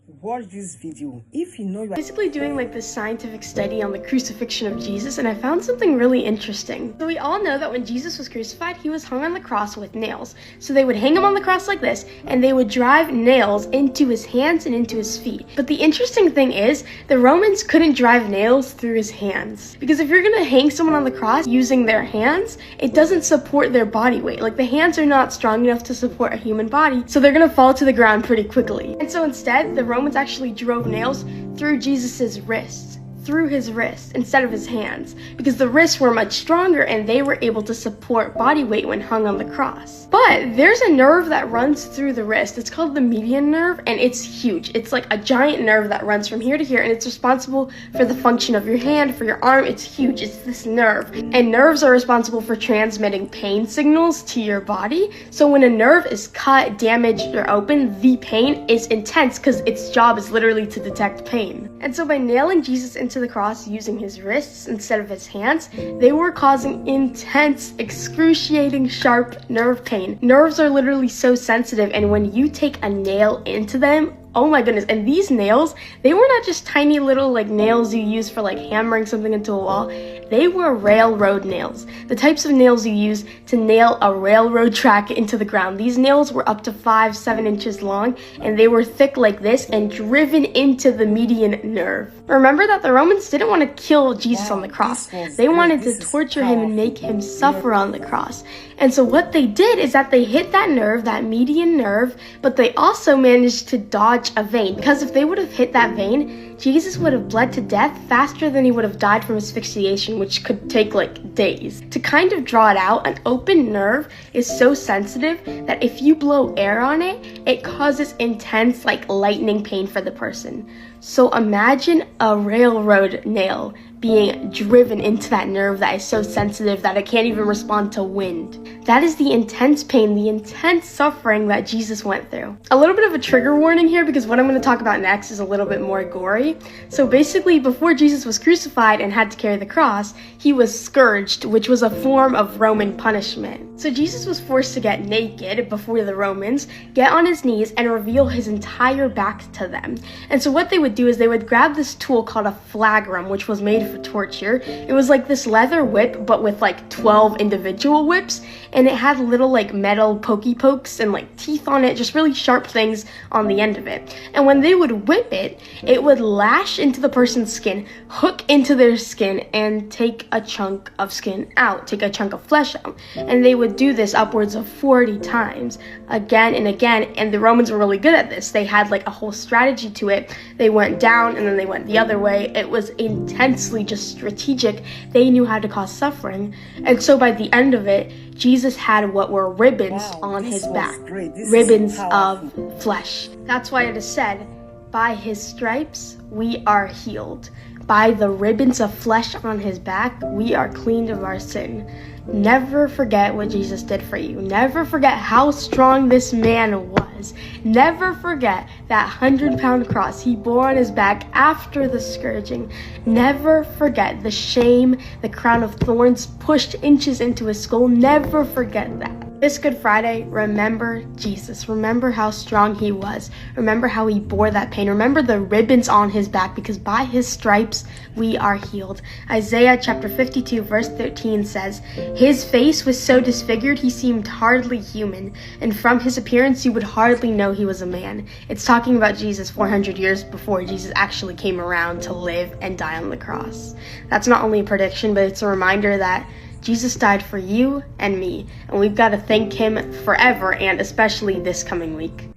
watch this video. If you know you are Basically doing like this scientific study on the crucifixion of Jesus, and I found something really interesting. So we all know that when Jesus was crucified, he was hung on the cross with nails. So they would hang him on the cross like this, and they would drive nails into his hands and into his feet. But the interesting thing is, the Romans couldn't drive nails through his hands. Because if you're gonna hang someone on the cross using their hands, it doesn't support their body weight. Like the hands are not strong enough to support a human body, so they're gonna fall to the ground pretty quickly. And so instead, the Romans actually drove nails through Jesus's wrists, through his wrists instead of his hands, because the wrists were much stronger and they were able to support body weight when hung on the cross. But there's a nerve that runs through the wrist. It's called the median nerve, and it's huge. It's like a giant nerve that runs from here to here, and it's responsible for the function of your hand, for your arm. It's huge. It's this nerve. And nerves are responsible for transmitting pain signals to your body. So when a nerve is cut, damaged, or open, the pain is intense because its job is literally to detect pain. And so by nailing Jesus into the cross using his wrists instead of his hands, they were causing intense, excruciating, sharp nerve pain. Nerves are literally so sensitive, and when you take a nail into them, oh my goodness. And these nails, they were not just tiny little like nails you use for like hammering something into a wall. They were railroad nails. The types of nails you use to nail a railroad track into the ground. These nails were up to 5-7 inches long, and they were thick like this and driven into the median nerve. Remember that the Romans didn't want to kill Jesus on the cross. They wanted to torture him and make him suffer on the cross. And so what they did is that they hit that nerve, that median nerve, but they also managed to dodge a vein, because if they would have hit that vein, Jesus would have bled to death faster than he would have died from asphyxiation, which could take like days. To kind of draw it out, an open nerve is so sensitive that if you blow air on it, it causes intense like lightning pain for the person. So imagine a railroad nail being driven into that nerve that is so sensitive that it can't even respond to wind. That is the intense pain, the intense suffering that Jesus went through. A little bit of a trigger warning here, because what I'm going to talk about next is a little bit more gory. So basically, before Jesus was crucified and had to carry the cross, he was scourged, which was a form of Roman punishment. So Jesus was forced to get naked before the Romans, get on his knees, and reveal his entire back to them. And so what they would do is they would grab this tool called a flagrum, which was made for torture. It was like this leather whip, but with like 12 individual whips, and it had little like metal pokey pokes and like teeth on it, just really sharp things on the end of it. And when they would whip it, it would lash into the person's skin, hook into their skin, and take a chunk of skin out, take a chunk of flesh out. And they would do this upwards of 40 times, again and again, and the Romans were really good at this. They had like a whole strategy to it. They went down and then they went the other way. It was intensely just strategic. They knew how to cause suffering. And so by the end of it, Jesus had what were ribbons on his back, ribbons of flesh. That's why it is said, by his stripes we are healed. By the ribbons of flesh on his back, we are cleaned of our sin. Never forget what Jesus did for you. Never forget how strong this man was. Never forget that 100-pound cross he bore on his back after the scourging. Never forget the shame, the crown of thorns pushed inches into his skull. Never forget that. This Good Friday, remember Jesus. Remember how strong he was. Remember how he bore that pain. Remember the ribbons on his back, because by his stripes we are healed. Isaiah chapter 52 verse 13 says, his face was so disfigured he seemed hardly human, and from his appearance you would hardly know he was a man. It's talking about Jesus 400 years before Jesus actually came around to live and die on the cross. That's not only a prediction, but it's a reminder that Jesus died for you and me, and we've got to thank him forever, and especially this coming week.